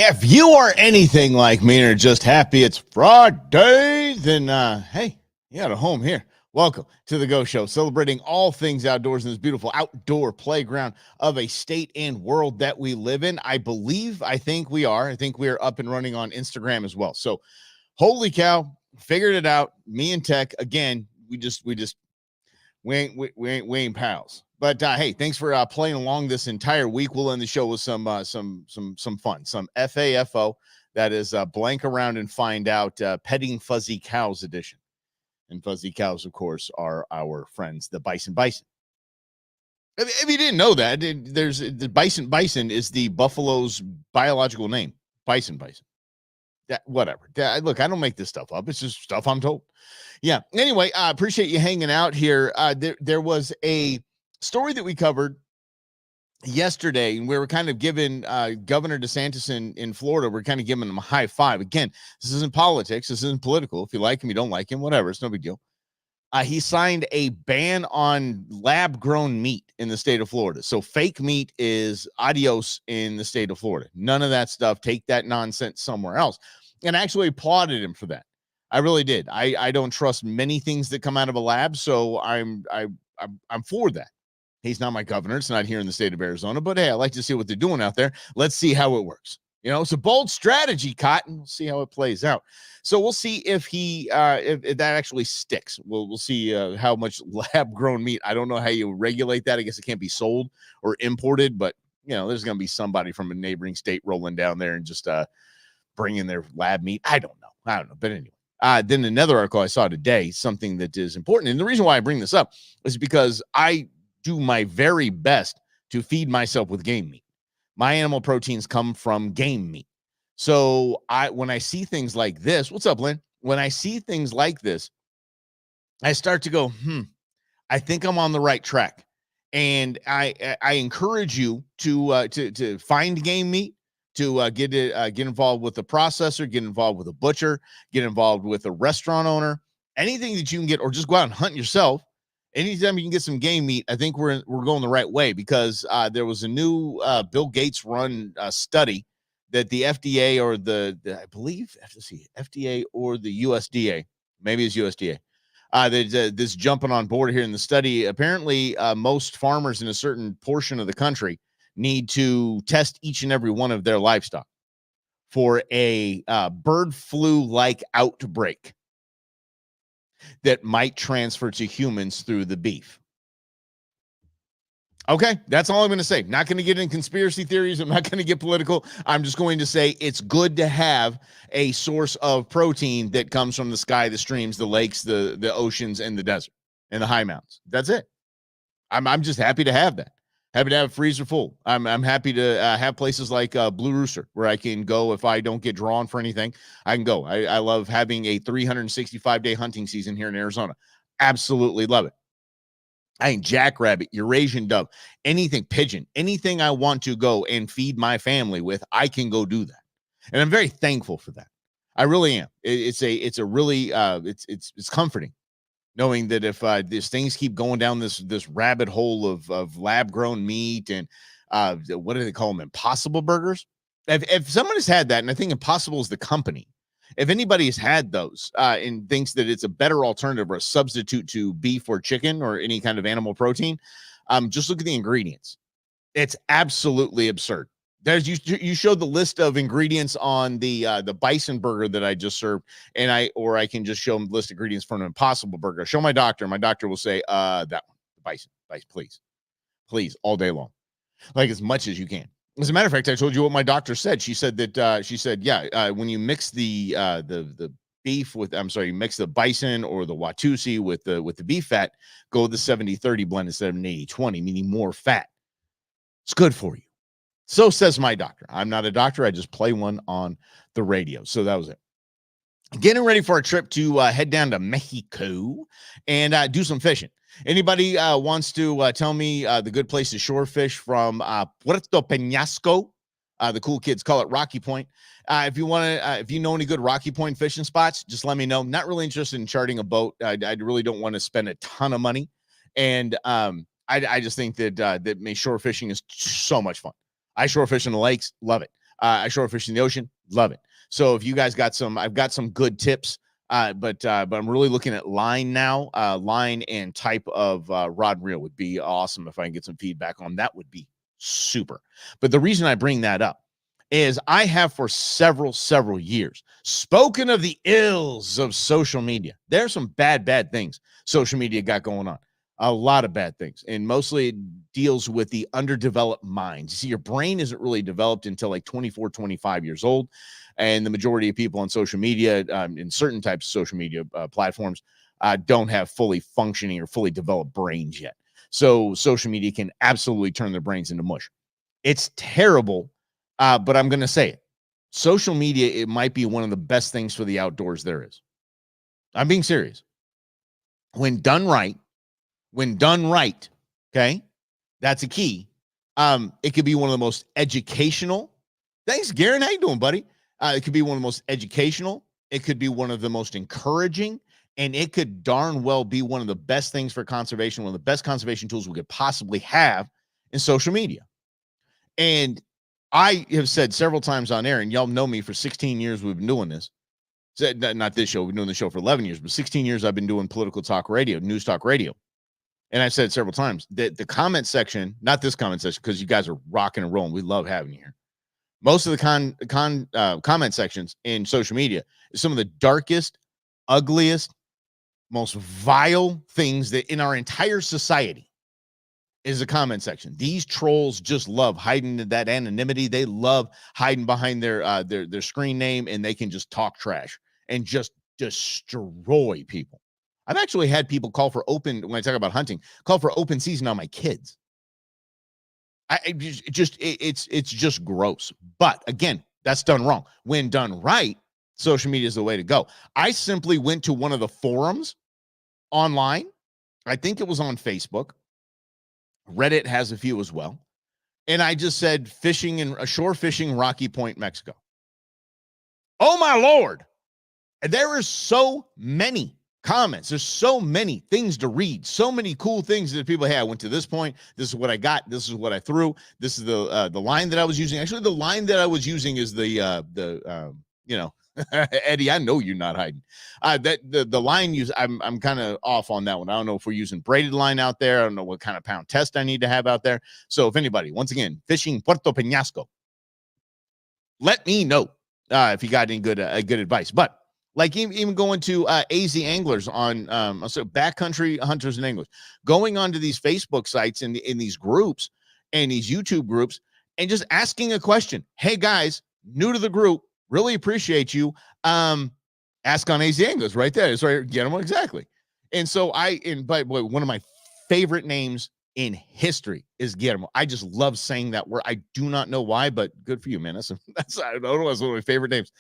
If you are anything like me and are just happy it's Friday, then hey, you got a home here. Welcome to the Go Show, celebrating all things outdoors in this beautiful outdoor playground of a state and world that we live in. I think we are. I think we are up and running on Instagram as well. So, holy cow, figured it out. Me and Tech again. We ain't pals. But hey, thanks for playing along this entire week. We'll end the show with some fun, some FAFO. That is blank around and find out petting fuzzy cows edition. And fuzzy cows, of course, are our friends, the bison. If you didn't know that, there's the bison is the buffalo's biological name. Bison. Whatever. Look, I don't make this stuff up. It's just stuff I'm told. Yeah. Anyway, I appreciate you hanging out here. There was a story that we covered yesterday, and we were kind of giving Governor DeSantis in Florida, we're kind of giving him a high five. Again, this isn't politics. This isn't political. If you like him, you don't like him, whatever. It's no big deal. He signed a ban on lab-grown meat in the state of Florida. So fake meat is adios in the state of Florida. None of that stuff. Take that nonsense somewhere else. And I actually applauded him for that. I really did. I don't trust many things that come out of a lab, so I'm for that. He's not my governor. It's not here in the state of Arizona, but hey, I like to see what they're doing out there. Let's see how it works. You know, it's a bold strategy, Cotton. We'll see how it plays out. So we'll see if if that actually sticks. We'll see how much lab-grown meat. I don't know how you regulate that. I guess it can't be sold or imported, but you know, there's going to be somebody from a neighboring state rolling down there and just bringing their lab meat. I don't know. But anyway. Then another article I saw today, something that is important. And the reason why I bring this up is because I do my very best to feed myself with game meat. My animal proteins come from game meat. So when I see things like this, what's up, Lynn? When I see things like this, I start to go, I think I'm on the right track. And I encourage you to find game meat, to get involved with the processor, get involved with a butcher, get involved with a restaurant owner, anything that you can get, or just go out and hunt yourself. Anytime you can get some game meat, I think we're going the right way, because there was a new Bill Gates run study that the FDA or I believe FDA or the USDA, maybe it's USDA, this jumping on board here in the study. Apparently, most farmers in a certain portion of the country need to test each and every one of their livestock for a bird flu-like outbreak that might transfer to humans through the beef. Okay, that's all I'm going to say. Not going to get in conspiracy theories. I'm not going to get political. I'm just going to say it's good to have a source of protein that comes from the sky, the streams, the lakes, the oceans, and the desert, and the high mountains. That's it. I'm just happy to have that. Happy to have a freezer full. I'm happy to have places like Blue Rooster where I can go if I don't get drawn for anything. I can go. I love having a 365-day hunting season here in Arizona. Absolutely love it. I mean, jackrabbit, Eurasian dove, anything, pigeon, anything I want to go and feed my family with, I can go do that. And I'm very thankful for that. I really am. It's comforting knowing that if these things keep going down this rabbit hole of lab-grown meat and what do they call them? Impossible burgers. If someone has had that, and I think Impossible is the company, if anybody has had those and thinks that it's a better alternative or a substitute to beef or chicken or any kind of animal protein, just look at the ingredients. It's absolutely absurd. You showed the list of ingredients on the bison burger that I just served, and I can just show them the list of ingredients for an Impossible burger. Show my doctor. My doctor will say, that one, the bison, please, all day long, like as much as you can. As a matter of fact, I told you what my doctor said. She said that when you mix the beef with, you mix the bison or the Watusi with the beef fat, go with the 70-30 blend instead of an 80-20, meaning more fat. It's good for you. So says my doctor. I'm not a doctor. I just play one on the radio. So that was it. Getting ready for a trip to head down to Mexico and do some fishing. Anybody wants to tell me the good place to shore fish from Puerto Peñasco? The cool kids call it Rocky Point. If you know any good Rocky Point fishing spots, just let me know. Not really interested in charting a boat. I really don't want to spend a ton of money. And I just think that shore fishing is so much fun. I shore fish in the lakes, love it. I shore fish in the ocean, love it. So if you guys got I've got some good tips. But I'm really looking at line now. Line and type of rod and reel would be awesome if I can get some feedback on that. Would be super. But the reason I bring that up is I have for several years spoken of the ills of social media. There's some bad things social media got going on. A lot of bad things, and mostly it deals with the underdeveloped minds. You see, your brain isn't really developed until like 24, 25 years old. And the majority of people on social media, in certain types of social media platforms, don't have fully functioning or fully developed brains yet. So social media can absolutely turn their brains into mush. It's terrible, but I'm going to say it. Social media, it might be one of the best things for the outdoors there is. I'm being serious. When done right, okay, that's a key. It could be one of the most educational. Thanks, Garen. How you doing, buddy? It could be one of the most educational. It could be one of the most encouraging, and it could darn well be one of the best things for conservation, one of the best conservation tools we could possibly have in social media. And I have said several times on air, and y'all know me for 16 years, we've been doing this. Not this show, we've been doing the show for 11 years, but 16 years I've been doing political talk radio, news talk radio. And I've said several times that the comment section, not this comment section, because you guys are rocking and rolling. We love having you here. Most of the comment sections in social media is some of the darkest, ugliest, most vile things that in our entire society is a comment section. These trolls just love hiding that anonymity. They love hiding behind their screen name, and they can just talk trash and just destroy people. I've actually had people call for open, when I talk about hunting, call for open season on my kids. It's just gross. But again, that's done wrong. When done right, social media is the way to go. I simply went to one of the forums online. I think it was on Facebook. Reddit has a few as well. And I just said shore fishing, Rocky Point, Mexico. Oh my Lord. There are so many comments. There's so many things to read, so many cool things that people, hey, I went to this point. This is what I got. This is what I threw. This is the line that I was using. Actually, the line that I was using is Eddie, I know you're not hiding. The line use, I'm kind of off on that one. I don't know if we're using braided line out there. I don't know what kind of pound test I need to have out there. So if anybody, once again, fishing Puerto Peñasco, let me know if you got any good advice. But like even going to AZ Anglers on backcountry hunters and anglers, going onto these Facebook sites and in these groups and these YouTube groups and just asking a question. Hey guys, new to the group, really appreciate you. Ask on AZ Anglers right there. It's right, get them exactly. And so one of my favorite names in history is Guillermo. I just love saying that word. I do not know why, but good for you, man. That's I don't know. That's one of my favorite names.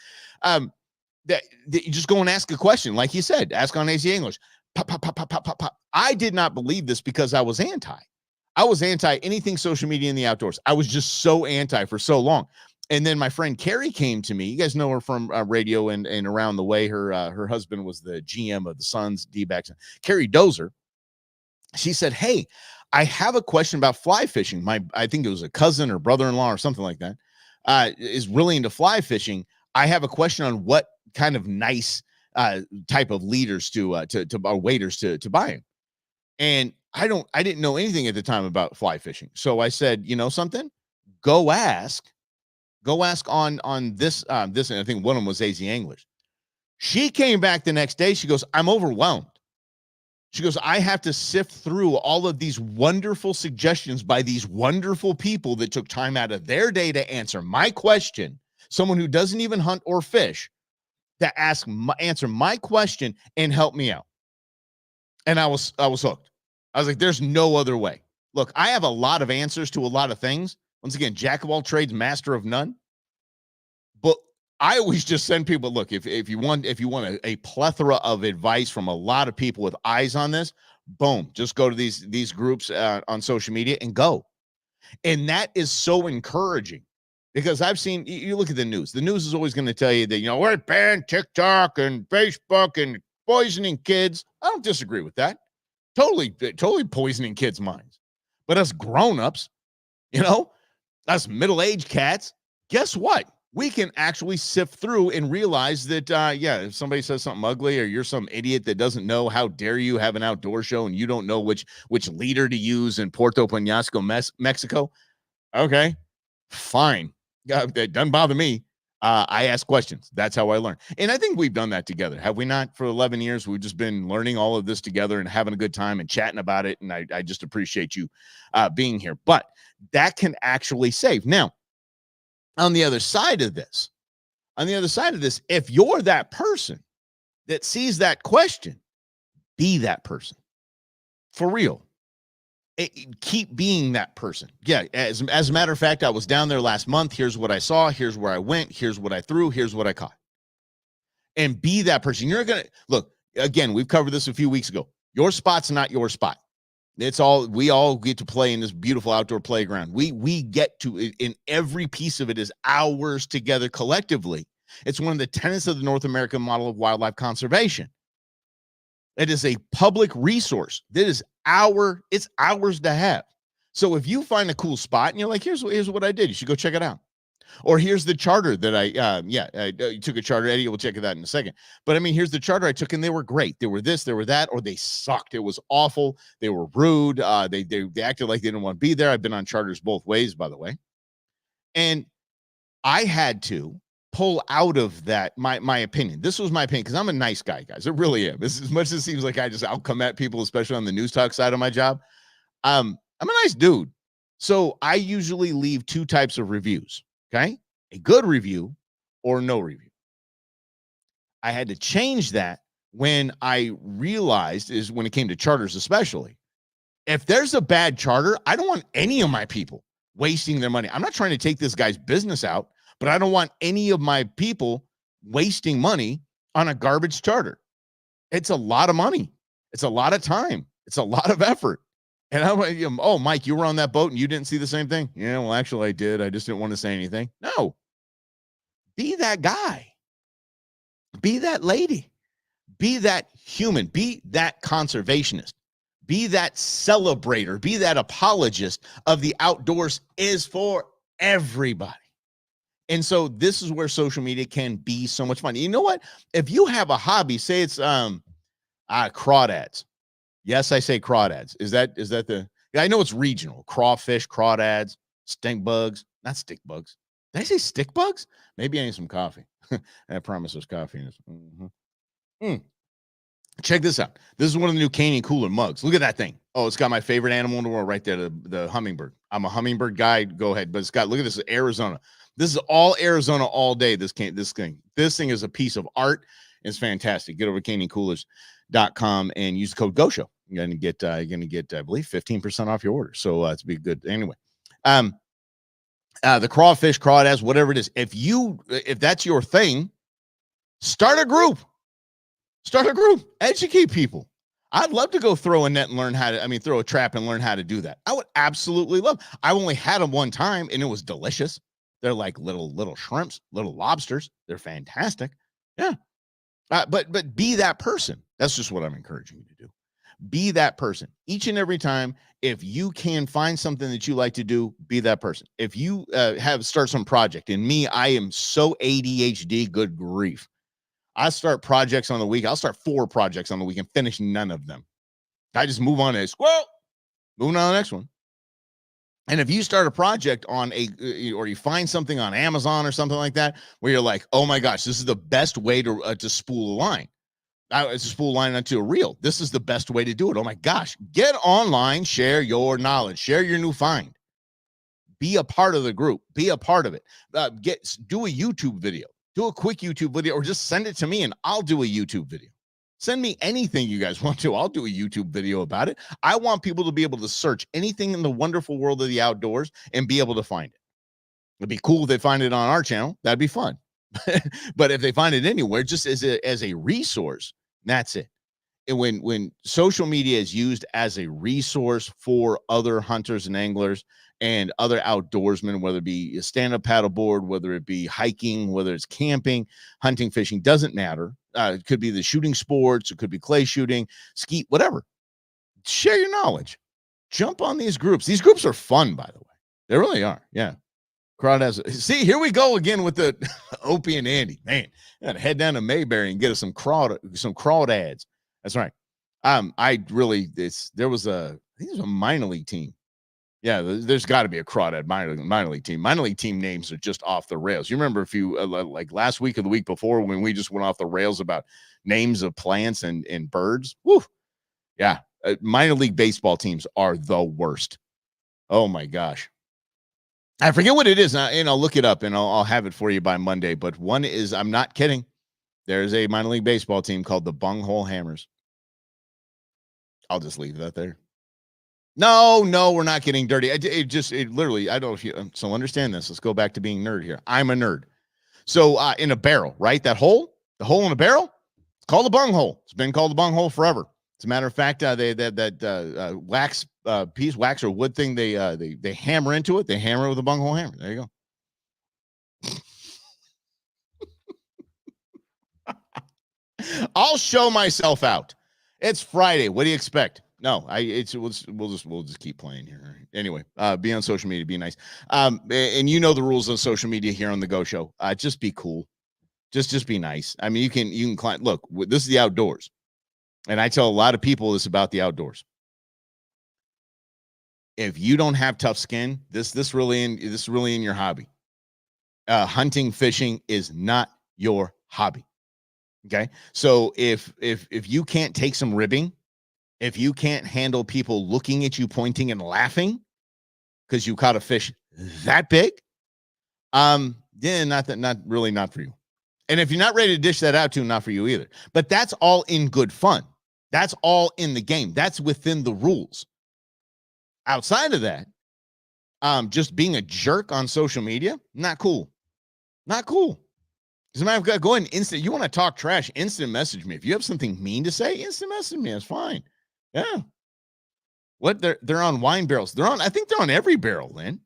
That you just go and ask a question, like you said, ask on AZ English. Pop, pop, pop, pop, pop, pop, pop. I did not believe this because I was anti anything social media in the outdoors. I was just so anti for so long. And then my friend Carrie came to me. You guys know her from radio and around the way. Her husband was the GM of the Suns, D-backs. Carrie Dozer. She said, hey, I have a question about fly fishing. I think it was a cousin or brother-in-law or something like that, is really into fly fishing. I have a question on what kind of nice type of leaders to waders to buy him. And I didn't know anything at the time about fly fishing. So I said, you know something? Go ask on this, and I think one of them was AZ Anglers. She came back the next day. She goes, I'm overwhelmed. She goes, I have to sift through all of these wonderful suggestions by these wonderful people that took time out of their day to answer my question. Someone who doesn't even hunt or fish, to answer my question and help me out. And I was hooked. I was like, there's no other way. Look, I have a lot of answers to a lot of things. Once again, jack of all trades, master of none. But I always just send people, look, if you want a plethora of advice from a lot of people with eyes on this, boom, just go to these groups on social media and go. And that is so encouraging. Because I've seen, you look at the news. The news is always going to tell you that, we're banning TikTok and Facebook and poisoning kids. I don't disagree with that. Totally poisoning kids' minds. But us grown-ups, us middle-aged cats, guess what? We can actually sift through and realize that, if somebody says something ugly or you're some idiot that doesn't know, how dare you have an outdoor show and you don't know which leader to use in Puerto Penasco, Mexico. Okay, fine. That doesn't bother me. I ask questions. That's how I learn. And I think we've done that together. Have we not? For 11 years, we've just been learning all of this together and having a good time and chatting about it. And I just appreciate you being here. But that can actually save. Now, on the other side of this, if you're that person that sees that question, be that person for real. Keep being that person. Yeah. As a matter of fact, I was down there last month. Here's what I saw. Here's where I went. Here's what I threw. Here's what I caught. And be that person. You're going to look again. We've covered this a few weeks ago. Your spot's not your spot. We all get to play in this beautiful outdoor playground. We get to, in every piece of it is ours together collectively. It's one of the tenets of the North American model of wildlife conservation. It is a public resource. It's ours to have. So if you find a cool spot and you're like, here's what I did, you should go check it out. Or here's the charter that I took a charter. Eddie will check it out in a second. But I mean, here's the charter I took, and they were great. They were this, they were that, or they sucked. It was awful. They were rude. They acted like they didn't want to be there. I've been on charters both ways, by the way. And I had to pull out of that my opinion. This was my opinion because I'm a nice guy, guys. I really am. This, as much as it seems like I'll come at people, especially on the news talk side of my job. I'm a nice dude. So I usually leave two types of reviews. Okay. A good review or no review. I had to change that when I realized, is when it came to charters, especially if there's a bad charter, I don't want any of my people wasting their money. I'm not trying to take this guy's business out, but I don't want any of my people wasting money on a garbage charter. It's a lot of money. It's a lot of time. It's a lot of effort. And I'm like, oh, Mike, you were on that boat and you didn't see the same thing? Yeah, well, actually I did. I just didn't want to say anything. No. Be that guy. Be that lady. Be that human. Be that conservationist. Be that celebrator. Be that apologist of the outdoors is for everybody. And so this is where social media can be so much fun. You know what? If you have a hobby, say it's crawdads. Yes, I say crawdads. Is that the? I know it's regional. Crawfish, crawdads, stink bugs, not stick bugs. Did I say stick bugs? Maybe I need some coffee. I promise there's coffee in this. Check this out. This is one of the new Canyon Cooler mugs. Look at that thing. Oh, it's got my favorite animal in the world right there, the hummingbird. I'm a hummingbird guy. Go ahead. But it's got, look at this, Arizona. This is all Arizona all day. This thing is a piece of art. It's fantastic. Get over to canyoncoolers.com and use the code GOSHOW. You're gonna get I believe 15% off your order. So it's be good anyway. The crawfish, crawdads, whatever it is. If that's your thing, start a group. Educate people. I'd love to go throw a net and learn how to, throw a trap and learn how to do that. I would absolutely love. I only had them one time and it was delicious. They're like little shrimps, little lobsters. They're fantastic. Yeah. But be that person. That's just what I'm encouraging you to do. Be that person each and every time. If you can find something that you like to do, be that person. If you start some project, and me, I am so ADHD, good grief. I start projects on the week. I'll start 4 projects on the week and finish none of them. I just move on to a squirrel, moving on to the next one. And if you start a project on or you find something on Amazon or something like that, where you're like, oh my gosh, this is the best way to spool a line. It's a spool line onto a reel. This is the best way to do it. Oh my gosh, get online, share your knowledge, share your new find. Be a part of the group. Be a part of it. Do a YouTube video. Do a quick YouTube video, or just send it to me and I'll do a YouTube video. Send me anything you guys want to. I'll do a YouTube video about it. I want people to be able to search anything in the wonderful world of the outdoors and be able to find it. It'd be cool if they find it on our channel. That'd be fun. But if they find it anywhere, just as a resource, that's it. And when social media is used as a resource for other hunters and anglers and other outdoorsmen, whether it be a stand-up paddleboard, whether it be hiking, whether it's camping, hunting, fishing, doesn't matter. It could be the shooting sports, it could be clay shooting, skeet, whatever. Share your knowledge. Jump on these groups. These groups are fun, by the way. They really are. Yeah. Crawdads. See, here we go again with the Opie and Andy. Man, gotta head down to Mayberry and get us some crawdads. That's right. I really there was I think it was a minor league team. Yeah, there's got to be a crawdad minor league team. Minor league team names are just off the rails. You remember a few like last week or the week before when we just went off the rails about names of plants and birds. Woo. Yeah, minor league baseball teams are the worst. Oh my gosh. I forget what it is, and I'll look it up and I'll have it for you by Monday. But one is, I'm not kidding. There's a minor league baseball team called the Bunghole Hammers. I'll just leave that there. No, we're not getting dirty. It literally, I don't know if you so understand this. Let's go back to being nerd here. I'm a nerd. So in a barrel, right? The hole in a barrel, it's called a bunghole. It's been called a bunghole forever. As a matter of fact, wax piece, wax or wood thing, they hammer into it. They hammer it with a bunghole hammer. There you go. I'll show myself out. It's Friday. What do you expect? No, we'll just keep playing here. Anyway, be on social media, be nice. And you know the rules of social media here on the Go Show. Just be cool. Just be nice. I mean, you can climb. Look, this is the outdoors. And I tell a lot of people this about the outdoors. If you don't have tough skin, this really in your hobby. Hunting, fishing is not your hobby. Okay. So if you can't take some ribbing, if you can't handle people looking at you, pointing and laughing because you caught a fish that big, then not for you. And if you're not ready to dish that out to, not for you either. But that's all in good fun. That's all in the game. That's within the rules. Outside of that, just being a jerk on social media, not cool. Not cool. As a matter of fact, go ahead and instant. You want to talk trash, instant message me. If you have something mean to say, instant message me. That's fine. Yeah. What they're on wine barrels. I think they're on every barrel, Lynn.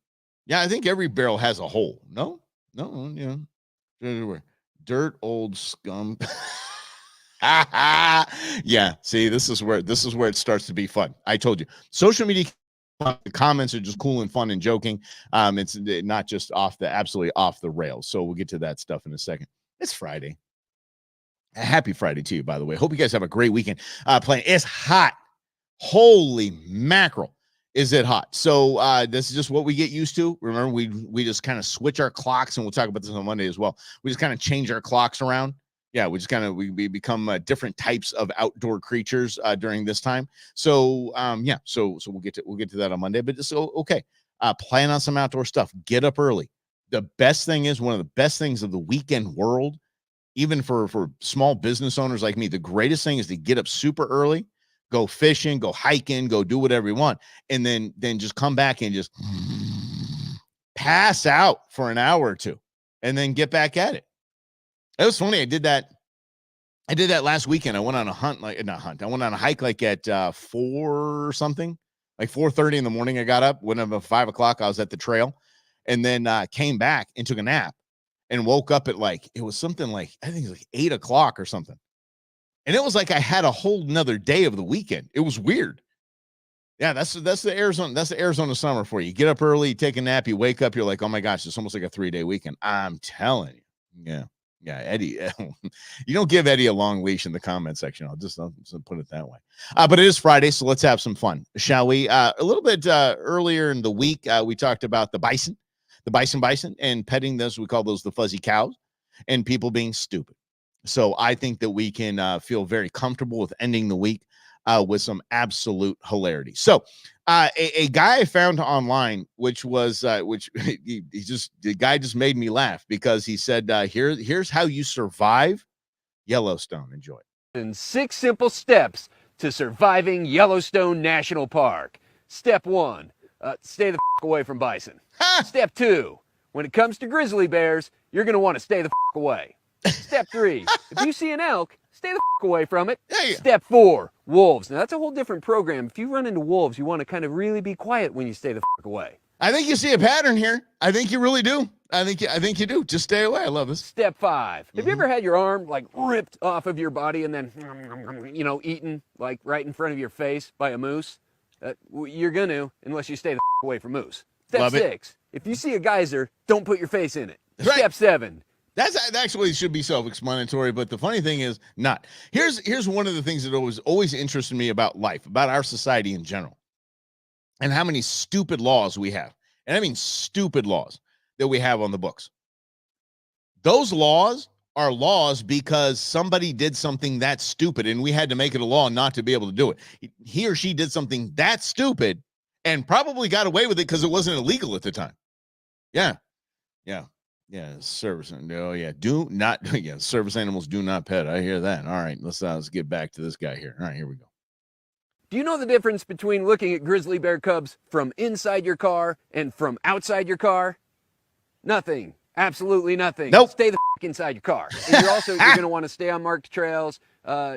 Yeah, I think every barrel has a hole. No, yeah. Dirt old scum. Yeah, see, this is where it starts to be fun. I told you. Social media comments are just cool and fun and joking. It's not just absolutely off the rails. So we'll get to that stuff in a second. It's Friday. Happy Friday to you, by the way. Hope you guys have a great weekend. Playing. It's hot. Holy mackerel. Is it hot? So this is just what we get used to. Remember, we just kind of switch our clocks, and we'll talk about this on Monday as well. We just kind of change our clocks around. Yeah, we just kind of we become different types of outdoor creatures during this time. So yeah, so we'll get to that on Monday. But just okay, plan on some outdoor stuff. Get up early. The best thing is one of the best things of the weekend world, even for small business owners like me. The greatest thing is to get up super early, go fishing, go hiking, go do whatever you want, and then just come back and just pass out for an hour or two, and then get back at it. It was funny. I did that last weekend. I went on a hunt, I went on a hike like at 4 or something, like 4:30 in the morning. I got up, went up at 5 o'clock. I was at the trail, and then came back and took a nap, and woke up at it was something like, I think it was like 8 o'clock or something. And it was like I had a whole nother day of the weekend. It was weird. Yeah, that's the Arizona summer for you. Get up early, you take a nap, you wake up, you're like, oh my gosh, it's almost like a 3-day weekend. I'm telling you. Yeah, Eddie. You don't give Eddie a long leash in the comment section. I'll just put it that way. But it is Friday, so let's have some fun, shall we? A little bit earlier in the week, we talked about the bison, and petting those. We call those the fuzzy cows, and people being stupid. So I think that we can feel very comfortable with ending the week with some absolute hilarity. So a guy I found online, which the guy just made me laugh because he said, here's how you survive Yellowstone. Enjoy. And 6 simple steps to surviving Yellowstone National Park. Step 1, stay the away from bison. Step 2, when it comes to grizzly bears, you're going to want to stay the away. Step 3, if you see an elk, stay the away from it. Hey. Step 4, wolves. Now, that's a whole different program. If you run into wolves, you want to kind of really be quiet when you stay the away. I think you see a pattern here. I think you really do. I think you do. Just stay away. I love this. Step 5. Have you ever had your arm ripped off of your body and then, eaten right in front of your face by a moose? You're going to, unless you stay the away from moose. Step 6. If you see a geyser, don't put your face in it. Right. Step 7. That actually should be self-explanatory, but the funny thing is not. Here's one of the things that always interested me about life, about our society in general, and how many stupid laws we have. And I mean stupid laws that we have on the books. Those laws are laws because somebody did something that stupid, and we had to make it a law not to be able to do it. He or she did something that stupid and probably got away with it because it wasn't illegal at the time. Yeah. Service. Oh yeah. Do not. Yeah. Service animals do not pet. I hear that. All right. Let's get back to this guy here. All right. Here we go. Do you know the difference between looking at grizzly bear cubs from inside your car and from outside your car? Nothing. Absolutely nothing. Nope. Stay the f inside your car. And you're going to want to stay on marked trails,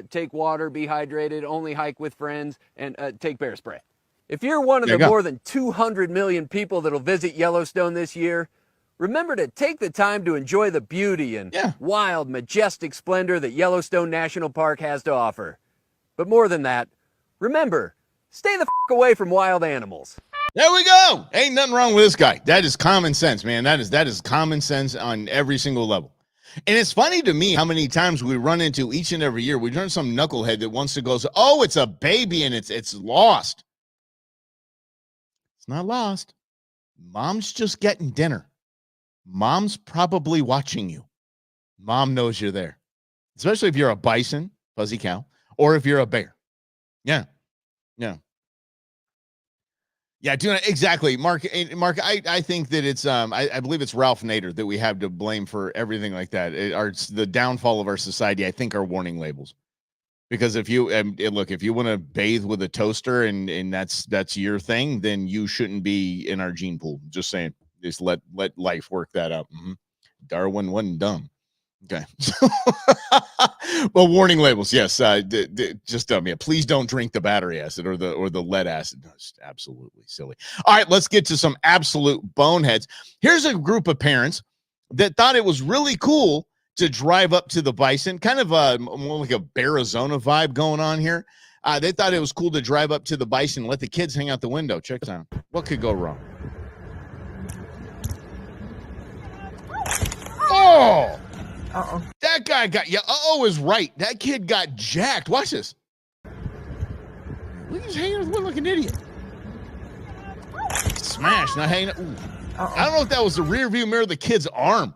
take water, be hydrated, only hike with friends, and take bear spray. If you're one of the more than 200 million people that'll visit Yellowstone this year, remember to take the time to enjoy the beauty and wild, majestic splendor that Yellowstone National Park has to offer. But more than that, remember, stay the f away from wild animals. There we go. Ain't nothing wrong with this guy. That is common sense, man. That is common sense on every single level. And it's funny to me how many times we run into each and every year. We run some knucklehead that wants to go, oh, it's a baby and it's lost. It's not lost. Mom's just getting dinner. Mom's probably watching you. Mom knows you're there, especially if you're a bison, fuzzy cow, or if you're a bear. Yeah. Exactly, Mark. I think that it's I believe it's Ralph Nader that we have to blame for everything like that. The downfall of our society, I think, are warning labels. Because if you look, if you want to bathe with a toaster and that's your thing, then you shouldn't be in our gene pool. Just saying, just let life work that out. Darwin wasn't dumb. Okay. Well, warning labels, yes. Just dumb. Yeah. Please don't drink the battery acid or the lead acid. No, it's absolutely silly. All right, let's get to some absolute boneheads. Here's a group of parents that thought it was really cool to drive up to the bison, kind of more like a Arizona vibe going on here. They thought it was cool to drive up to the bison and let the kids hang out the window. Check this out. What could go wrong? Oh! Uh-oh. That guy got, is right. That kid got jacked. Watch this. Look, he's hanging with one like an idiot. Smash, not hanging. I don't know if that was the rear view mirror of the kid's arm.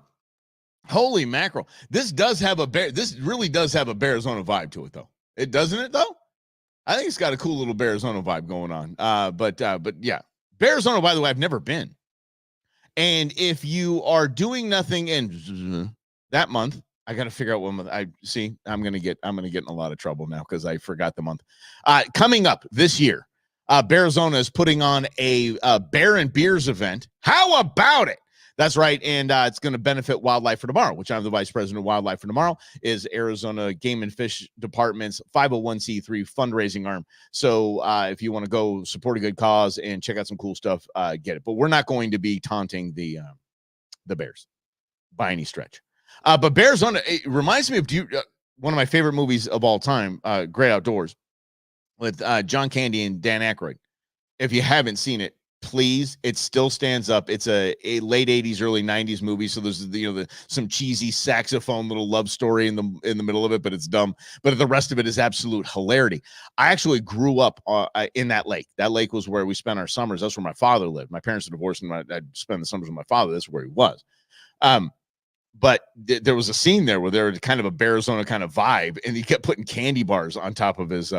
Holy mackerel. This really does have a Arizona vibe to it, though. It doesn't it, though? I think it's got a cool little Arizona vibe going on. But yeah. Arizona, by the way, I've never been. And if you are doing nothing in that month, I got to figure out what month. I'm going to get in a lot of trouble now because I forgot the month. Coming up this year, Arizona is putting on a Bear and Beers event. How about it? That's right, and it's going to benefit Wildlife for Tomorrow, which I'm the vice president of Wildlife for Tomorrow, is Arizona Game and Fish Department's 501c3 fundraising arm. So if you want to go support a good cause and check out some cool stuff, get it. But we're not going to be taunting the bears by any stretch. But Arizona, it reminds me of one of my favorite movies of all time, Great Outdoors, with John Candy and Dan Aykroyd. If you haven't seen it, please, it still stands up. It's a late 80s, early 90s movie. So there's some cheesy saxophone little love story in the middle of it, but it's dumb. But the rest of it is absolute hilarity. I actually grew up in that lake. That lake was where we spent our summers. That's where my father lived. My parents are divorced, and I'd spend the summers with my father. That's where he was. But there was a scene there where there was kind of a Arizona kind of vibe, and he kept putting candy bars on top of his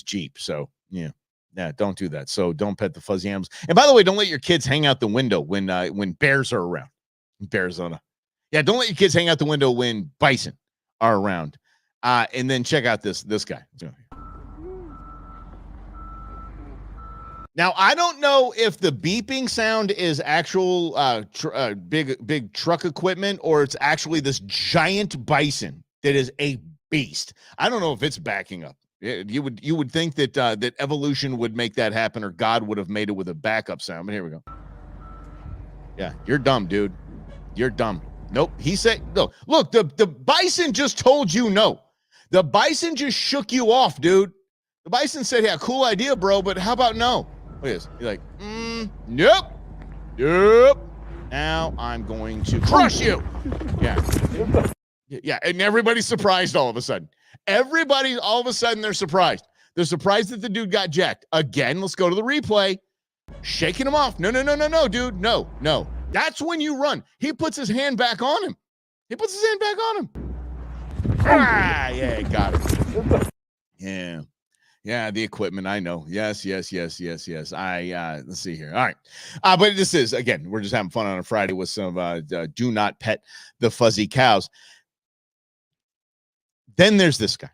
Jeep. So yeah, don't do that. So don't pet the fuzzy animals. And by the way, don't let your kids hang out the window when bears are around in Arizona. Yeah, don't let your kids hang out the window when bison are around. And then check out this guy. Now, I don't know if the beeping sound is actual big truck equipment or it's actually this giant bison that is a beast. I don't know if it's backing up. You would think that that evolution would make that happen, or God would have made it with a backup sound. But here we go. Yeah, you're dumb, dude. You're dumb. Nope. He said no. Look, the bison just told you no. The bison just shook you off, dude. The bison said, "Yeah, cool idea, bro, but how about no?" Look at this. You're like, nope. Yep. Now I'm going to crush you. Yeah. Yeah. And everybody's surprised all of a sudden. Everybody, all of a sudden, they're surprised. They're surprised that the dude got jacked. Again, let's go to the replay. Shaking him off. No, dude. No. That's when you run. He puts his hand back on him. Yeah, got it. Yeah, the equipment. I know. Yes. Let's see here. All right. But this is, again, we're just having fun on a Friday with some do not pet the fuzzy cows. Then there's this guy.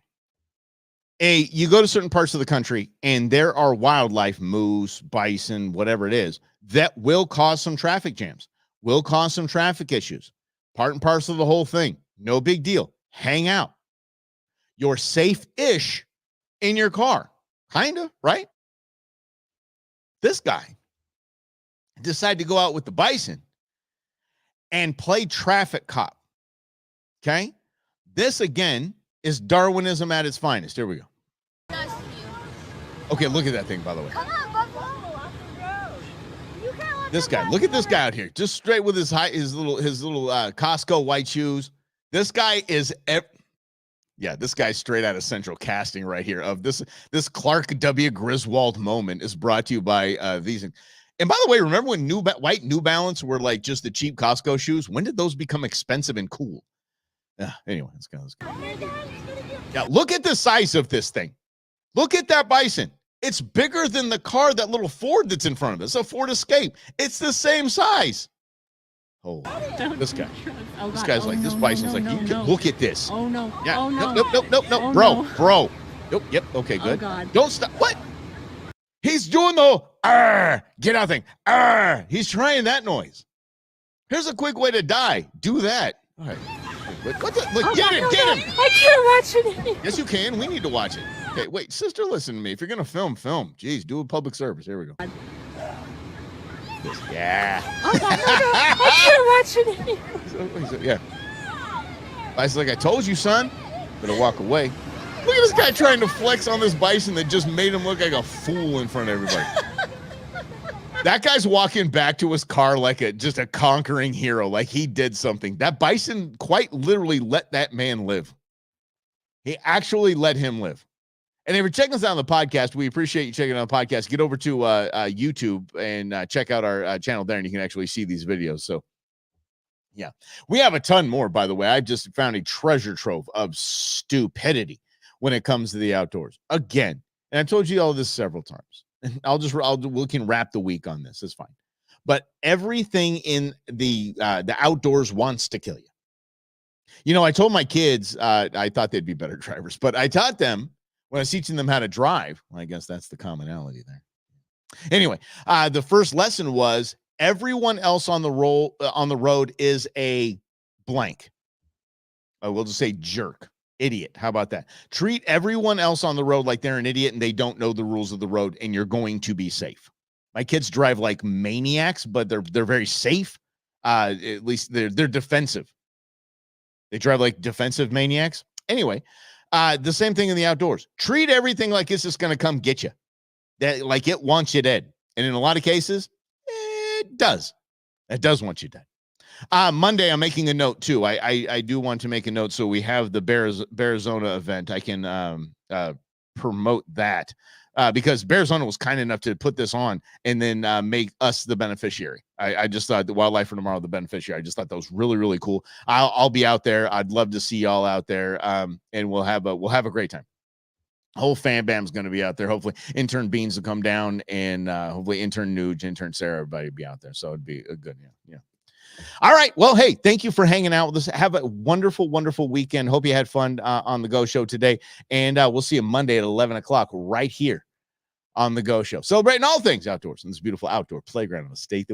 You go to certain parts of the country and there are wildlife, moose, bison, whatever it is, that will cause some traffic jams, will cause some traffic issues. Part and parcel of the whole thing. No big deal. Hang out. You're safe-ish in your car. Kind of, right? This guy decided to go out with the bison and play traffic cop. Okay? This, again, is Darwinism at its finest. Here we go. Nice to you. Okay, look at that thing, by the way. Come on, Buffalo. This guy, look at this guy out here, just straight with his little Costco white shoes. This guy is, this guy's straight out of Central Casting right here. Of this Clark W. Griswold moment is brought to you by these. And by the way, remember when white New Balance were like just the cheap Costco shoes? When did those become expensive and cool? Anyway, let's go. Yeah, look at the size of this thing. Look at that bison. It's bigger than the car, that little Ford that's in front of us. A Ford Escape. It's the same size. Oh, this guy. This guy's like, this bison's like, you can look at this. Oh, no. Yeah. Oh, no. Nope. Bro. Yep. Okay, good. Oh, God. Don't stop. What? He's doing the get out thing. He's trying that noise. Here's a quick way to die. Do that. All right. Look, get him. I can't watch it. Yes, you can. We need to watch it. Okay, wait, sister, listen to me. If you're going to film. Jeez, do a public service. Here we go. Yeah. Oh, God, no. I can't watch it. Yeah. I was like, I told you, son. Better walk away. Look at this guy trying to flex on this bison that just made him look like a fool in front of everybody. That guy's walking back to his car like just a conquering hero, like he did something. That bison quite literally let that man live. He actually let him live. And if you're checking us out on the podcast, we appreciate you checking out the podcast. Get over to YouTube and check out our channel there, and you can actually see these videos. So, yeah. We have a ton more, by the way. I've just found a treasure trove of stupidity when it comes to the outdoors. Again, and I told you all this several times. We can wrap the week on this. It's fine. But everything in the outdoors wants to kill you. You know, I told my kids, I thought they'd be better drivers, but I taught them when I was teaching them how to drive. Well, I guess that's the commonality there. Anyway, the first lesson was everyone else on the road is a blank. We'll just say jerk. Idiot. How about that? Treat everyone else on the road like they're an idiot and they don't know the rules of the road, and you're going to be safe. My kids drive like maniacs, but they're very safe. At least they're defensive. They drive like defensive maniacs. Anyway, the same thing in the outdoors. Treat everything like it's just going to come get you. That like it wants you dead. And in a lot of cases, it does. It does want you dead. Monday, I'm making a note too. I do want to make a note so we have the Bearizona event. I can promote that because Bearizona was kind enough to put this on and then make us the beneficiary. I just thought the Wildlife for Tomorrow, the beneficiary. I just thought that was really, really cool. I'll be out there. I'd love to see y'all out there, and we'll have a great time. Whole fan bam's going to be out there. Hopefully, intern Beans will come down, and hopefully intern Nuge, intern Sarah, everybody will be out there. So it'd be a good, yeah. All right. Well, hey, thank you for hanging out with us. Have a wonderful, wonderful weekend. Hope you had fun on the Go Show today. And we'll see you Monday at 11 o'clock right here on the Go Show. Celebrating all things outdoors in this beautiful outdoor playground of the state.